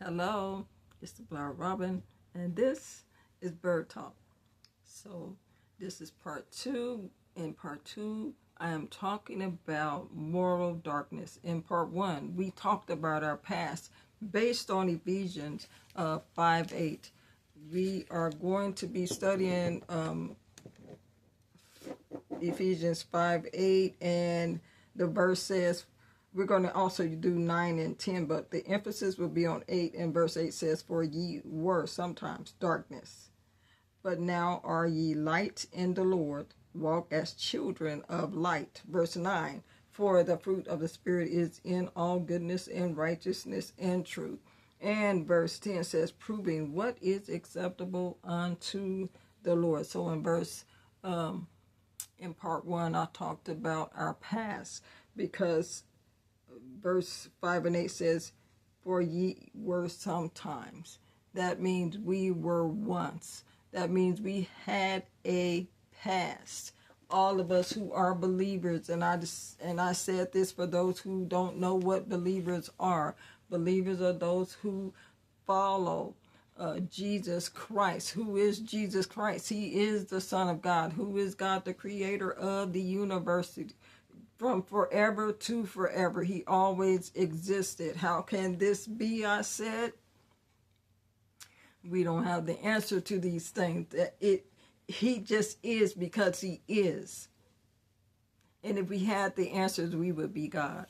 Hello, it's the Flower Robin, and this is Bird Talk. So, this is part two. In part two, I am talking about moral darkness. In part one, we talked about our past based on Ephesians 5:8. We are going to be studying Ephesians 5:8, and the verse says, we're going to also do 9 and 10, but the emphasis will be on 8, and verse 8 says, for ye were sometimes darkness, but now are ye light in the Lord. Walk as children of light. Verse 9, for the fruit of the Spirit is in all goodness and righteousness and truth. And verse 10 says, proving what is acceptable unto the Lord. So in part one, I talked about our past, because verse 5 and 8 says, for ye were sometimes. That means we were once. That means we had a past. All of us who are believers, and I said this for those who don't know what believers are. Believers are those who follow Jesus Christ. Who is Jesus Christ? He is the Son of God. Who is God, the creator of the universe? From forever to forever, he always existed. How can this be? I said, we don't have the answer to these things. He just is because he is. And if we had the answers, we would be God.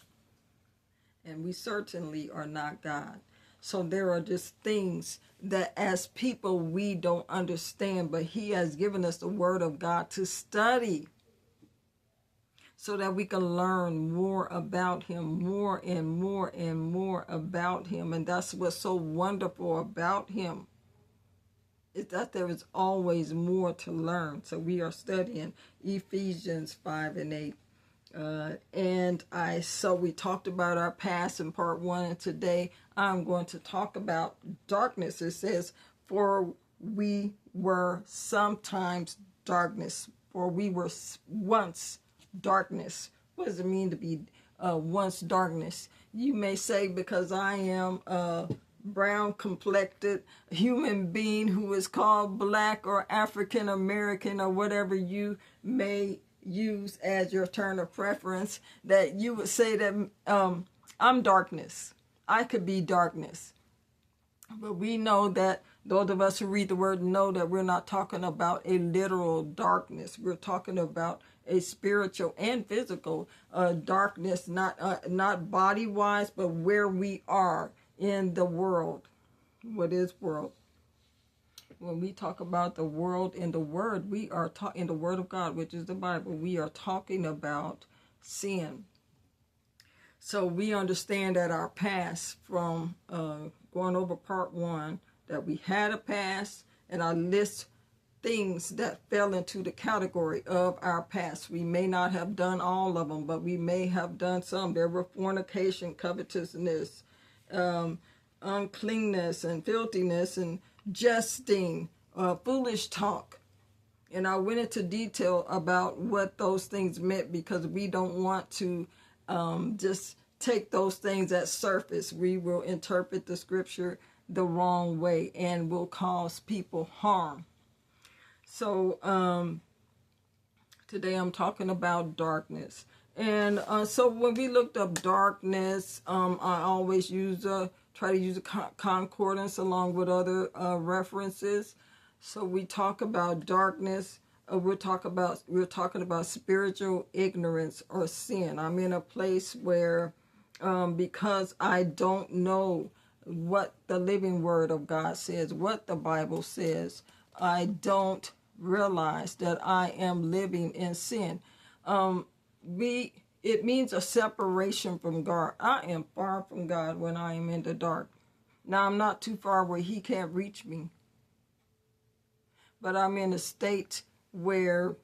And we certainly are not God. So there are just things that as people we don't understand, but he has given us the word of God to study, so that we can learn more about him, more and more and more about him. And that's what's so wonderful about him, is that there is always more to learn. So we are studying Ephesians 5 and 8. So we talked about our past in part one, and today I'm going to talk about darkness. It says, for we were sometimes darkness, for we were once darkness. What does it mean to be once darkness? You may say, because I am a brown complected human being who is called black or African American or whatever you may use as your term of preference, that you would say that I'm darkness. I could be darkness. But we know that those of us who read the word know that we're not talking about a literal darkness. We're talking about a spiritual and physical darkness, not body-wise, but where we are in the world. What is world? When we talk about the world in the word, we are talking in the word of God, which is the Bible. We are talking about sin. So we understand that our past, from going over part one, that we had a past, and I list things that fell into the category of our past. We may not have done all of them, but we may have done some. There were fornication, covetousness, uncleanness, and filthiness, and jesting, foolish talk. And I went into detail about what those things meant, because we don't want to just take those things at surface. We will interpret the scripture the wrong way and will cause people harm. So today I'm talking about darkness. And so when we looked up darkness, I always try to use a concordance along with other references. So we talk about darkness. We're talking about spiritual ignorance or sin. I'm in a place where, because I don't know what the living word of God says, what the Bible says, I don't realize that I am living in sin. It means a separation from God. I am far from God when I am in the dark. Now, I'm not too far where he can't reach me, but I'm in a state where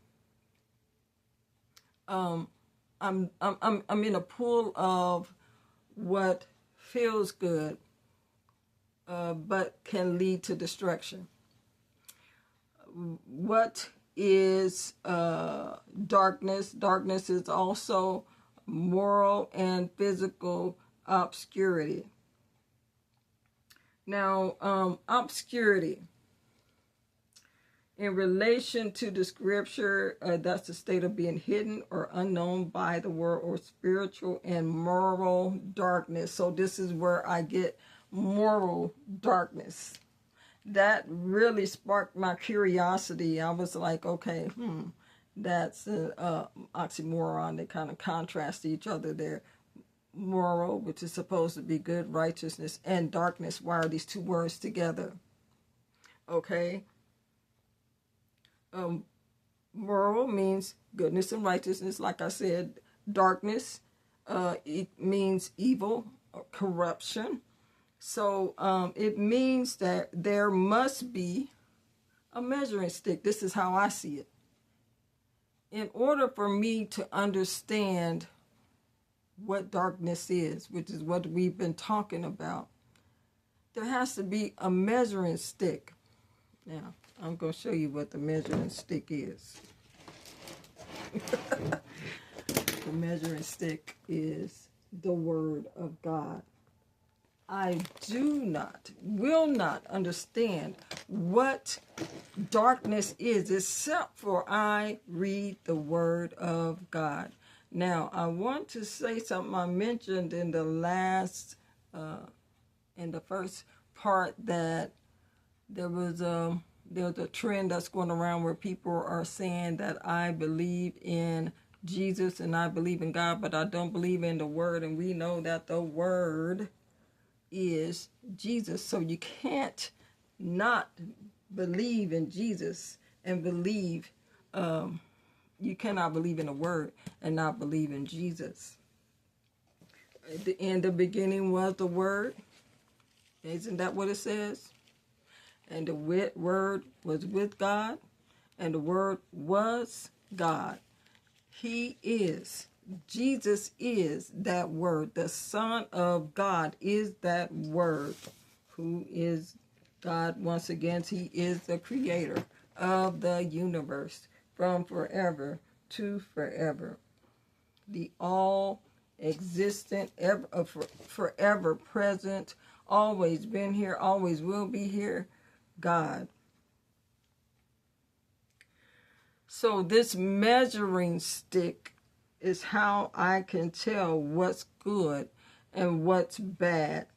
I'm in a pool of what feels good, but can lead to destruction. What is darkness? Darkness is also moral and physical obscurity. Now, obscurity. In relation to the scripture, that's the state of being hidden or unknown by the world, or spiritual and moral darkness. So this is where I get moral darkness. That really sparked my curiosity. I was like, okay, that's an oxymoron. They kind of contrast each other there. Moral, which is supposed to be good, righteousness, and darkness. Why are these two words together? Okay. Moral means goodness and righteousness. Like I said, darkness, it means evil or corruption. So it means that there must be a measuring stick. This is how I see it. In order for me to understand what darkness is, which is what we've been talking about, there has to be a measuring stick. Now, I'm going to show you what the measuring stick is. The measuring stick is the Word of God. I will not understand what darkness is except for I read the Word of God. Now, I want to say something I mentioned in the first part, that there's a trend that's going around where people are saying that I believe in Jesus and I believe in God, but I don't believe in the Word. And we know that the Word is Jesus. So you can't not believe in Jesus and believe, you cannot believe in the Word and not believe in Jesus. In the beginning was the Word. Isn't that what it says? And the Word was with God, and the Word was God. He is. Jesus is that Word. The Son of God is that Word. Who is God? Once again, He is the creator of the universe from forever to forever. The all-existent, forever present, always been here, always will be here, God. So this measuring stick is how I can tell what's good and what's bad.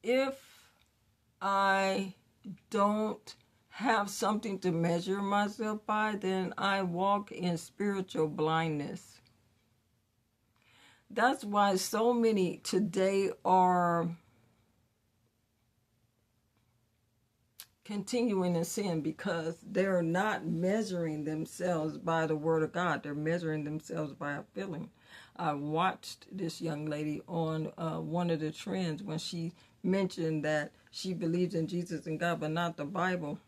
If I don't have something to measure myself by, then I walk in spiritual blindness. That's why so many today are continuing in sin, because they're not measuring themselves by the Word of God. They're measuring themselves by a feeling. I watched this young lady on one of the trends when she mentioned that she believes in Jesus and God, but not the Bible.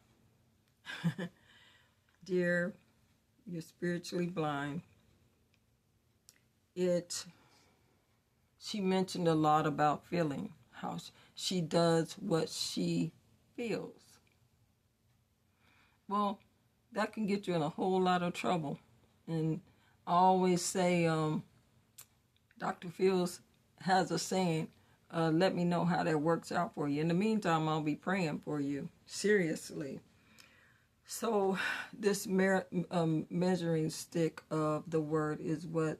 Dear, you're spiritually blind. She mentioned a lot about feeling, how she does what she feels. Well, that can get you in a whole lot of trouble. And I always say, Dr. Fields has a saying, let me know how that works out for you. In the meantime, I'll be praying for you, seriously. So this measuring stick of the Word is what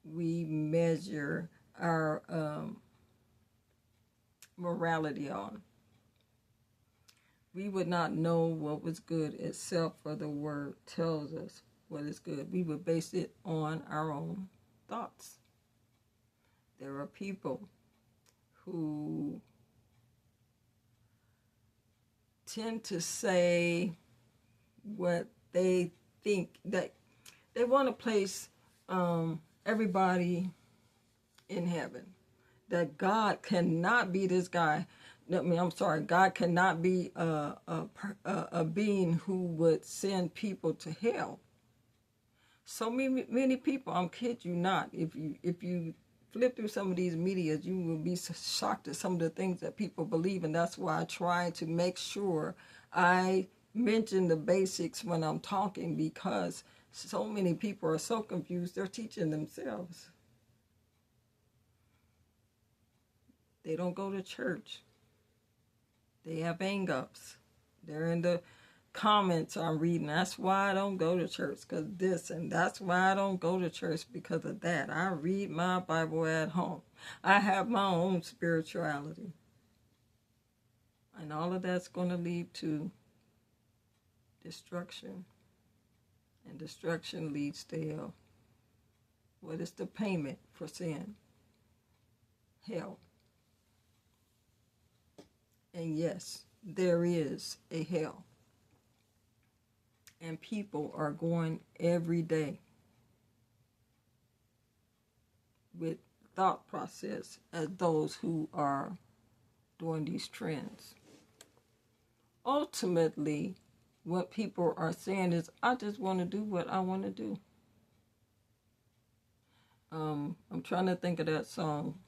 we measure our morality on. We would not know what was good except for the Word tells us what is good. We would base it on our own thoughts. There are people who tend to say what they think, that they want to place everybody in heaven. That God cannot be this guy. God cannot be a being who would send people to hell. So many people, I'm kid you not, if you flip through some of these medias, you will be shocked at some of the things that people believe, and that's why I try to make sure I mention the basics when I'm talking, because so many people are so confused, they're teaching themselves. They don't go to church. They have hang-ups. They're in the comments I'm reading. That's why I don't go to church, because this, and that's why I don't go to church because of that. I read my Bible at home. I have my own spirituality. And all of that's going to lead to destruction. And destruction leads to hell. What is the payment for sin? Hell. And yes, there is a hell. And people are going every day with thought process as those who are doing these trends. Ultimately, what people are saying is, I just want to do what I want to do. I'm trying to think of that song.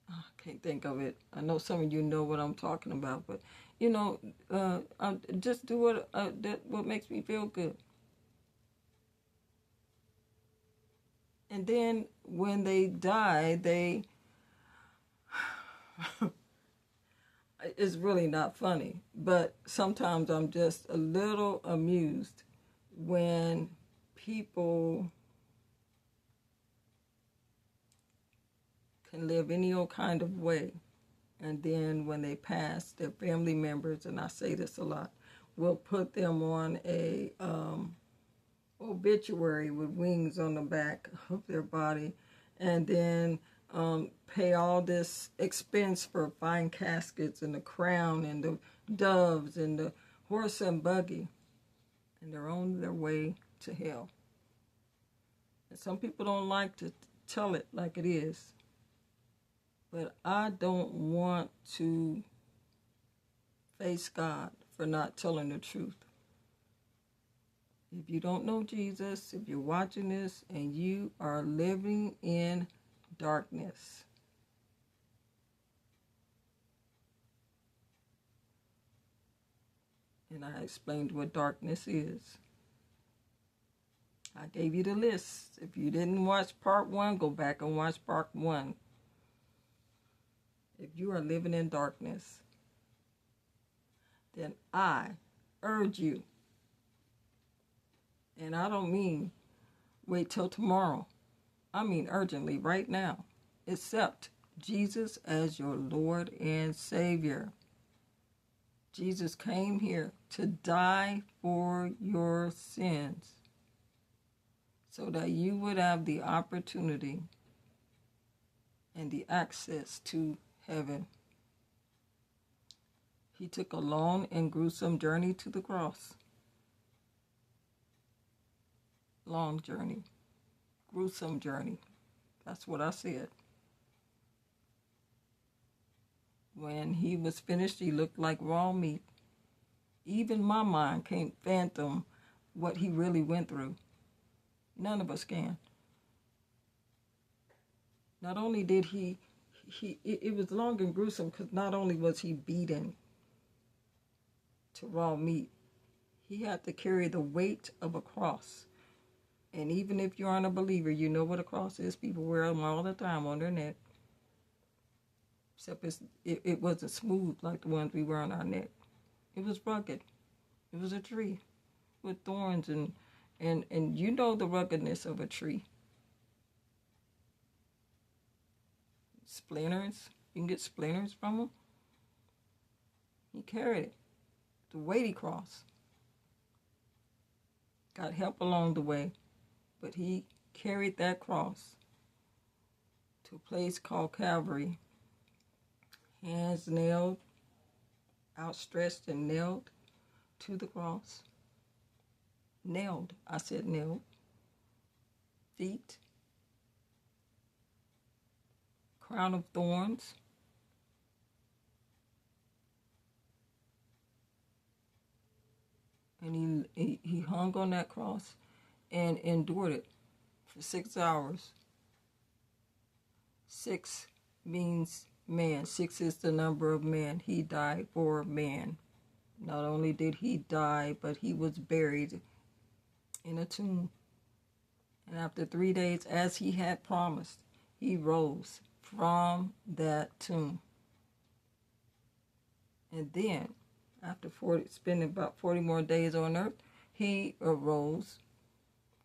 I can't think of it. I know some of you know what I'm talking about, but I just do what makes me feel good. And then when they die, it's really not funny, but sometimes I'm just a little amused when people can live any old kind of way, and then when they pass, their family members, and I say this a lot, will put them on a obituary with wings on the back of their body, and then pay all this expense for fine caskets and the crown and the doves and the horse and buggy, and they're on their way to hell. And some people don't like to tell it like it is, but I don't want to face God for not telling the truth. If you don't know Jesus, if you're watching this and you are living in darkness, and I explained what darkness is. I gave you the list. If you didn't watch part 1, go back and watch part 1. If you are living in darkness, then I urge you, and I don't mean wait till tomorrow. I mean urgently, right now. Accept Jesus as your Lord and Savior. Jesus came here to die for your sins so that you would have the opportunity and the access to heaven. He took a long and gruesome journey to the cross. Long journey. Gruesome journey. That's what I said. When he was finished, he looked like raw meat. Even my mind can't fathom what he really went through. None of us can. Not only did it was long and gruesome because not only was he beaten to raw meat, he had to carry the weight of a cross. And even if you aren't a believer, you know what a cross is. People wear them all the time on their neck. Except it wasn't smooth like the ones we wear on our neck. It was rugged. It was a tree with thorns and you know the ruggedness of a tree. Splinters. You can get splinters from them. He carried it. The weighty cross. Got help along the way, but he carried that cross to a place called Calvary. Hands nailed, outstretched and nailed to the cross. Nailed. I said nailed. Feet. Crown of thorns. And he hung on that cross and endured it for 6 hours. 6 means man. 6 is the number of man. He died for man. Not only did he die, but he was buried in a tomb. And after 3 days, as he had promised, He rose from that tomb. And then, after spending about 40 more days on earth, he arose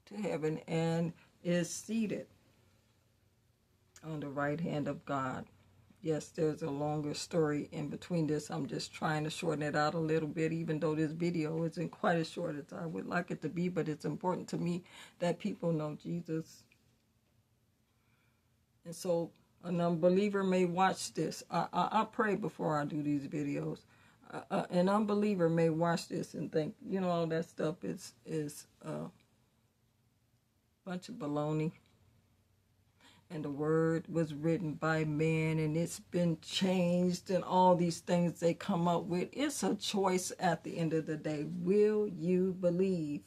to heaven and is seated on the right hand of God. Yes, there's a longer story in between this. I'm just trying to shorten it out a little bit, even though this video isn't quite as short as I would like it to be, but it's important to me that people know Jesus. And so an unbeliever may watch this. I pray before I do these videos. An unbeliever may watch this and think, all that stuff is a bunch of baloney. And the word was written by man, and it's been changed, and all these things they come up with. It's a choice at the end of the day. Will you believe?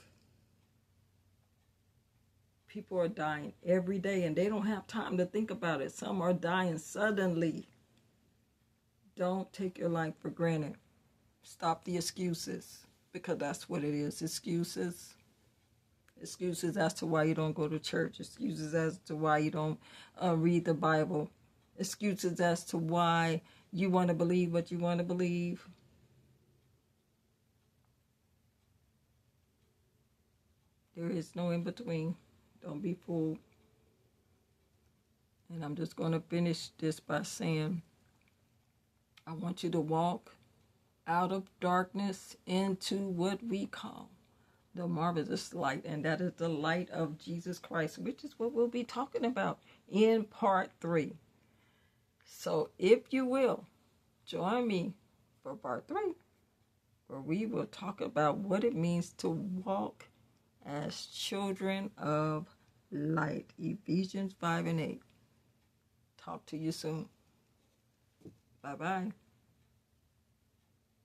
People are dying every day, and they don't have time to think about it. Some are dying suddenly. Don't take your life for granted. Stop the excuses, because that's what it is, excuses. Excuses as to why you don't go to church. Excuses as to why you don't read the Bible. Excuses as to why you want to believe what you want to believe. There is no in between. Don't be fooled. And I'm just going to finish this by saying, I want you to walk out of darkness into what we call the marvelous light, and that is the light of Jesus Christ, which is what we'll be talking about in part 3. So if you will, join me for part 3, where we will talk about what it means to walk as children of light. Ephesians 5 and 8. Talk to you soon. Bye-bye.